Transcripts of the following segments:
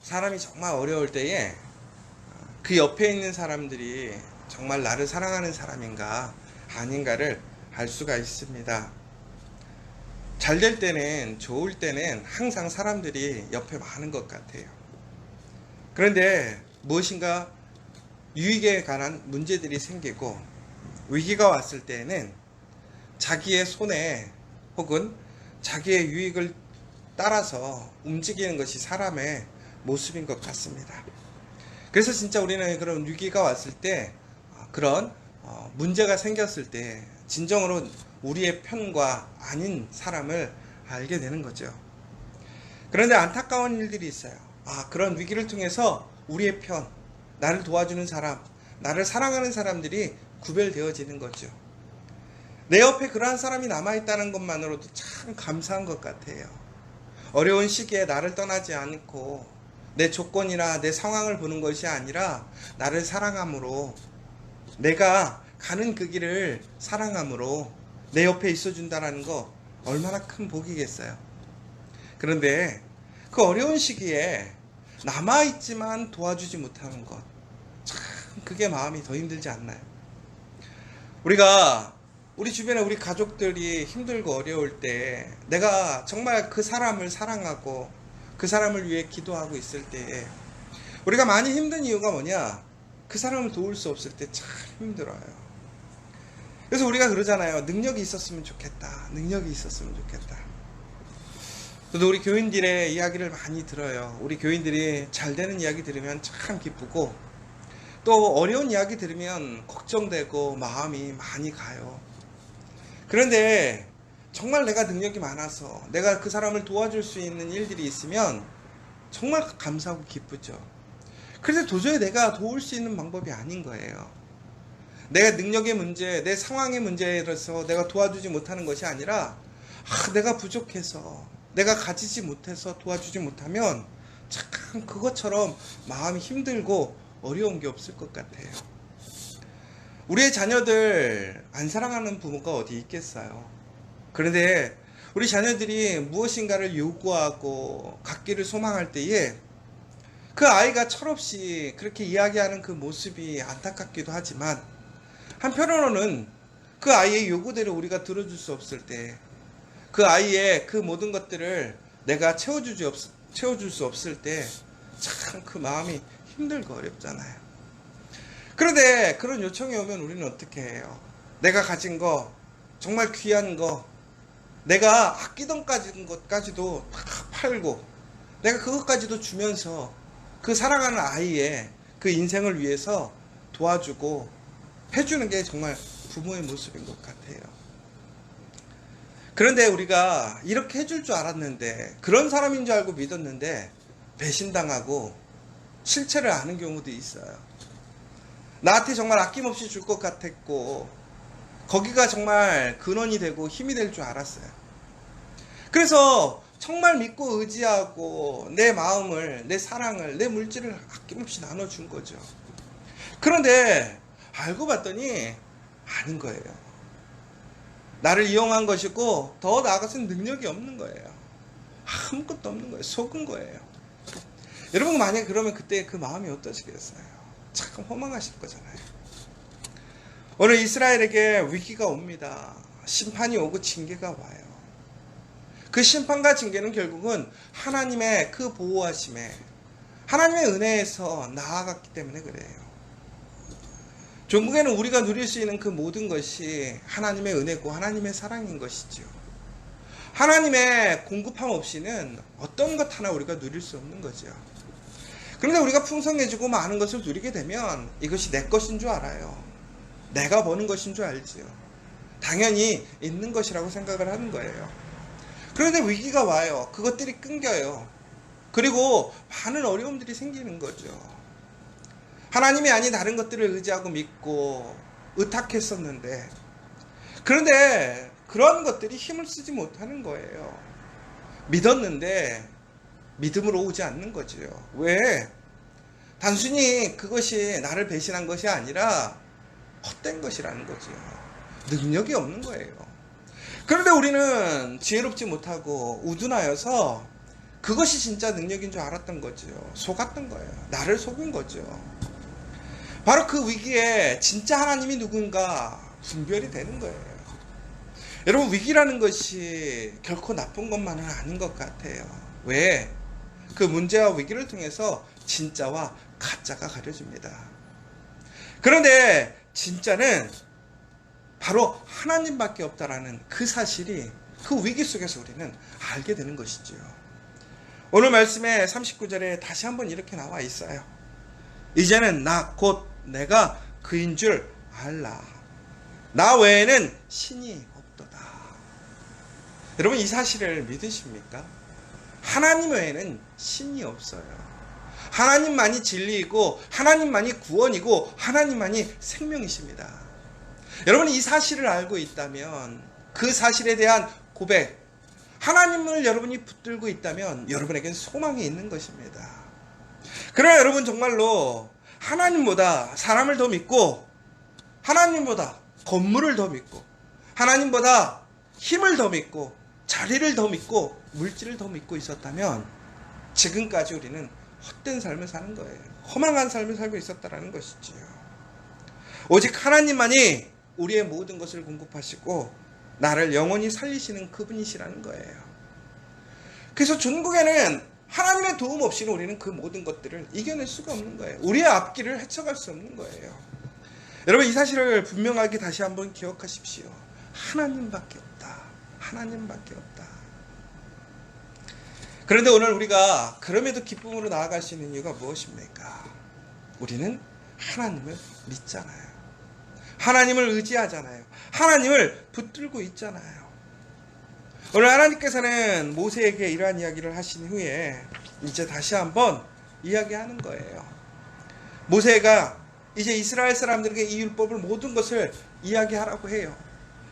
사람이 정말 어려울 때에 그 옆에 있는 사람들이 정말 나를 사랑하는 사람인가 아닌가를 알 수가 있습니다. 잘 될 때는, 좋을 때는 항상 사람들이 옆에 많은 것 같아요. 그런데 무엇인가 유익에 관한 문제들이 생기고 위기가 왔을 때에는 자기의 손에 혹은 자기의 유익을 따라서 움직이는 것이 사람의 모습인 것 같습니다. 그래서 진짜 우리는 그런 위기가 왔을 때, 그런 문제가 생겼을 때 진정으로 우리의 편과 아닌 사람을 알게 되는 거죠. 그런데 안타까운 일들이 있어요. 그런 위기를 통해서 우리의 편, 나를 도와주는 사람, 나를 사랑하는 사람들이 구별되어지는 거죠. 내 옆에 그러한 사람이 남아있다는 것만으로도 참 감사한 것 같아요. 어려운 시기에 나를 떠나지 않고 내 조건이나 내 상황을 보는 것이 아니라 나를 사랑함으로, 내가 가는 그 길을 사랑함으로 내 옆에 있어준다는 거 얼마나 큰 복이겠어요. 그런데 그 어려운 시기에 남아있지만 도와주지 못하는 것, 참 그게 마음이 더 힘들지 않나요? 우리 주변에 우리 가족들이 힘들고 어려울 때 내가 정말 그 사람을 사랑하고 그 사람을 위해 기도하고 있을 때 우리가 많이 힘든 이유가 뭐냐? 그 사람을 도울 수 없을 때 참 힘들어요. 그래서 우리가 그러잖아요. 능력이 있었으면 좋겠다. 능력이 있었으면 좋겠다. 저도 우리 교인들의 이야기를 많이 들어요. 우리 교인들이 잘 되는 이야기 들으면 참 기쁘고, 또 어려운 이야기 들으면 걱정되고 마음이 많이 가요. 그런데 정말 내가 능력이 많아서 내가 그 사람을 도와줄 수 있는 일들이 있으면 정말 감사하고 기쁘죠. 그런데 도저히 내가 도울 수 있는 방법이 아닌 거예요. 내가 능력의 문제, 내 상황의 문제라서 내가 도와주지 못하는 것이 아니라 내가 부족해서, 내가 가지지 못해서 도와주지 못하면 참 그것처럼 마음이 힘들고 어려운 게 없을 것 같아요. 우리의 자녀들 안 사랑하는 부모가 어디 있겠어요. 그런데 우리 자녀들이 무엇인가를 요구하고 갖기를 소망할 때에 그 아이가 철없이 그렇게 이야기하는 그 모습이 안타깝기도 하지만, 한편으로는 그 아이의 요구대로 우리가 들어줄 수 없을 때, 그 아이의 그 모든 것들을 내가 채워줄 수 없을 때 참 그 마음이 힘들고 어렵잖아요. 그런데 그런 요청이 오면 우리는 어떻게 해요? 내가 가진 거, 정말 귀한 거, 내가 아끼던 것까지도 다 팔고 내가 그것까지도 주면서 그 사랑하는 아이의 그 인생을 위해서 도와주고 해주는 게 정말 부모의 모습인 것 같아요. 그런데 우리가 이렇게 해줄 줄 알았는데, 그런 사람인 줄 알고 믿었는데 배신당하고 실체를 아는 경우도 있어요. 나한테 정말 아낌없이 줄 것 같았고 거기가 정말 근원이 되고 힘이 될 줄 알았어요. 그래서 정말 믿고 의지하고 내 마음을, 내 사랑을, 내 물질을 아낌없이 나눠준 거죠. 그런데 알고 봤더니 아닌 거예요. 나를 이용한 것이고 더 나아가서는 능력이 없는 거예요. 아무것도 없는 거예요. 속은 거예요. 여러분 만약에 그러면 그때 그 마음이 어떠시겠어요? 참 허망하실 거잖아요. 오늘 이스라엘에게 위기가 옵니다. 심판이 오고 징계가 와요. 그 심판과 징계는 결국은 하나님의 그 보호하심에, 하나님의 은혜에서 나아갔기 때문에 그래요. 종국에는 우리가 누릴 수 있는 그 모든 것이 하나님의 은혜고 하나님의 사랑인 것이죠. 하나님의 공급함 없이는 어떤 것 하나 우리가 누릴 수 없는 거죠. 그런데 우리가 풍성해지고 많은 것을 누리게 되면 이것이 내 것인 줄 알아요. 내가 버는 것인 줄 알지요. 당연히 있는 것이라고 생각을 하는 거예요. 그런데 위기가 와요. 그것들이 끊겨요. 그리고 많은 어려움들이 생기는 거죠. 하나님이 아닌 다른 것들을 의지하고 믿고 의탁했었는데, 그런데 그런 것들이 힘을 쓰지 못하는 거예요. 믿었는데 믿음으로 오지 않는 거죠. 왜? 단순히 그것이 나를 배신한 것이 아니라 헛된 것이라는 거죠. 능력이 없는 거예요. 그런데 우리는 지혜롭지 못하고 우둔하여서 그것이 진짜 능력인 줄 알았던 거죠. 속았던 거예요. 나를 속은 거죠. 바로 그 위기에 진짜 하나님이 누군가 분별이 되는 거예요. 여러분, 위기라는 것이 결코 나쁜 것만은 아닌 것 같아요. 왜? 그 문제와 위기를 통해서 진짜와 가짜가 가려집니다. 그런데 진짜는 바로 하나님밖에 없다라는 그 사실이 그 위기 속에서 우리는 알게 되는 것이죠. 오늘 말씀에 39절에 다시 한번 이렇게 나와 있어요. 이제는 나 곧 내가 그인 줄 알라. 나 외에는 신이 없도다. 여러분, 이 사실을 믿으십니까? 하나님 외에는 신이 없어요. 하나님만이 진리이고 하나님만이 구원이고 하나님만이 생명이십니다. 여러분, 이 사실을 알고 있다면 그 사실에 대한 고백, 하나님을 여러분이 붙들고 있다면 여러분에겐 소망이 있는 것입니다. 그러나 여러분, 정말로 하나님보다 사람을 더 믿고 하나님보다 건물을 더 믿고 하나님보다 힘을 더 믿고 자리를 더 믿고 물질을 더 믿고 있었다면 지금까지 우리는 헛된 삶을 사는 거예요. 허망한 삶을 살고 있었다라는 것이지요. 오직 하나님만이 우리의 모든 것을 공급하시고 나를 영원히 살리시는 그분이시라는 거예요. 그래서 중국에는 하나님의 도움 없이는 우리는 그 모든 것들을 이겨낼 수가 없는 거예요. 우리의 앞길을 헤쳐갈 수 없는 거예요. 여러분, 이 사실을 분명하게 다시 한번 기억하십시오. 하나님밖에 없다. 하나님밖에 없다. 그런데 오늘 우리가 그럼에도 기쁨으로 나아갈 수 있는 이유가 무엇입니까? 우리는 하나님을 믿잖아요. 하나님을 의지하잖아요. 하나님을 붙들고 있잖아요. 오늘 하나님께서는 모세에게 이러한 이야기를 하신 후에 이제 다시 한번 이야기하는 거예요. 모세가 이제 이스라엘 사람들에게 이 율법을 모든 것을 이야기하라고 해요.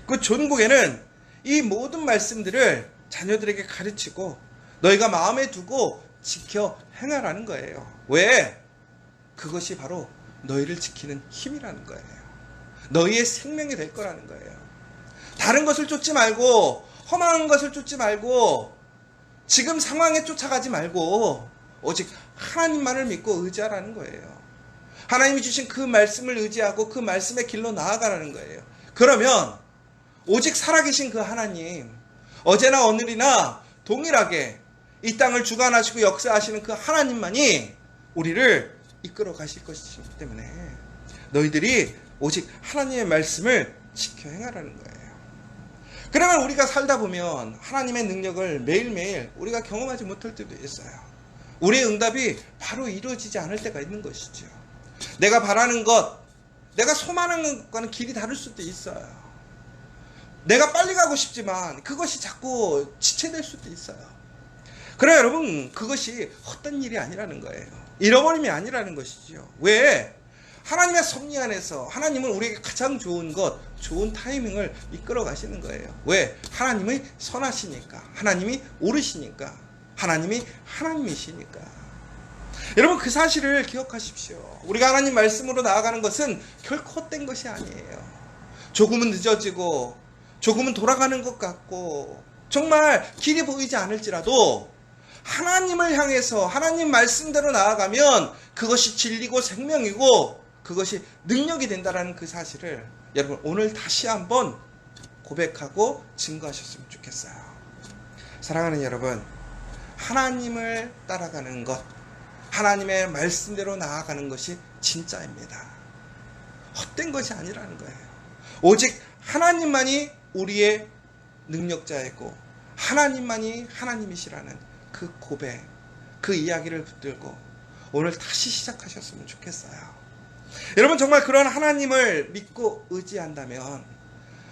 그 전국에는 이 모든 말씀들을 자녀들에게 가르치고 너희가 마음에 두고 지켜 행하라는 거예요. 왜? 그것이 바로 너희를 지키는 힘이라는 거예요. 너희의 생명이 될 거라는 거예요. 다른 것을 쫓지 말고 허망한 것을 쫓지 말고 지금 상황에 쫓아가지 말고 오직 하나님만을 믿고 의지하라는 거예요. 하나님이 주신 그 말씀을 의지하고 그 말씀의 길로 나아가라는 거예요. 그러면 오직 살아계신 그 하나님, 어제나 오늘이나 동일하게 이 땅을 주관하시고 역사하시는 그 하나님만이 우리를 이끌어 가실 것이기 때문에 너희들이 오직 하나님의 말씀을 지켜 행하라는 거예요. 그러면 우리가 살다 보면 하나님의 능력을 매일매일 우리가 경험하지 못할 때도 있어요. 우리의 응답이 바로 이루어지지 않을 때가 있는 것이죠. 내가 바라는 것, 내가 소망하는 것과는 길이 다를 수도 있어요. 내가 빨리 가고 싶지만 그것이 자꾸 지체될 수도 있어요. 그러나 여러분, 그것이 헛된 일이 아니라는 거예요. 잃어버림이 아니라는 것이죠. 왜? 하나님의 섭리 안에서 하나님은 우리에게 가장 좋은 것, 좋은 타이밍을 이끌어 가시는 거예요. 왜? 하나님이 선하시니까, 하나님이 옳으시니까, 하나님이 하나님이시니까. 여러분, 그 사실을 기억하십시오. 우리가 하나님 말씀으로 나아가는 것은 결코 헛된 것이 아니에요. 조금은 늦어지고 조금은 돌아가는 것 같고 정말 길이 보이지 않을지라도 하나님을 향해서 하나님 말씀대로 나아가면 그것이 진리고 생명이고 그것이 능력이 된다는 그 사실을 여러분 오늘 다시 한번 고백하고 증거하셨으면 좋겠어요. 사랑하는 여러분, 하나님을 따라가는 것, 하나님의 말씀대로 나아가는 것이 진짜입니다. 헛된 것이 아니라는 거예요. 오직 하나님만이 우리의 능력자이고 하나님만이 하나님이시라는 그 고백, 그 이야기를 붙들고 오늘 다시 시작하셨으면 좋겠어요. 여러분, 정말 그런 하나님을 믿고 의지한다면,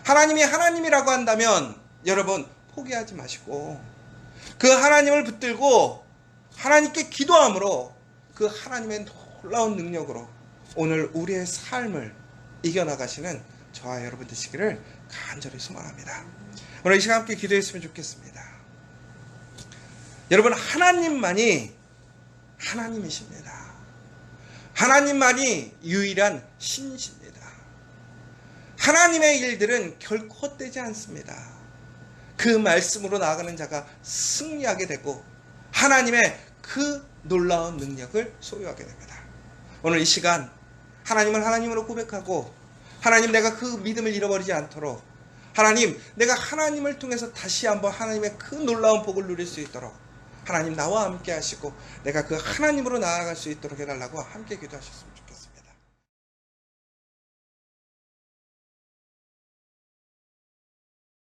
하나님이 하나님이라고 한다면 여러분 포기하지 마시고 그 하나님을 붙들고 하나님께 기도함으로 그 하나님의 놀라운 능력으로 오늘 우리의 삶을 이겨나가시는 저와 여러분 되시기를 간절히 소망합니다. 오늘 이 시간 함께 기도했으면 좋겠습니다. 여러분, 하나님만이 하나님이십니다. 하나님만이 유일한 신이십니다. 하나님의 일들은 결코 헛되지 않습니다. 그 말씀으로 나아가는 자가 승리하게 되고 하나님의 그 놀라운 능력을 소유하게 됩니다. 오늘 이 시간 하나님을 하나님으로 고백하고, 하나님, 내가 그 믿음을 잃어버리지 않도록, 하나님, 내가 하나님을 통해서 다시 한번 하나님의 그 놀라운 복을 누릴 수 있도록 하나님 나와 함께 하시고 내가 그 하나님으로 나아갈 수 있도록 해달라고 함께 기도하셨습니다.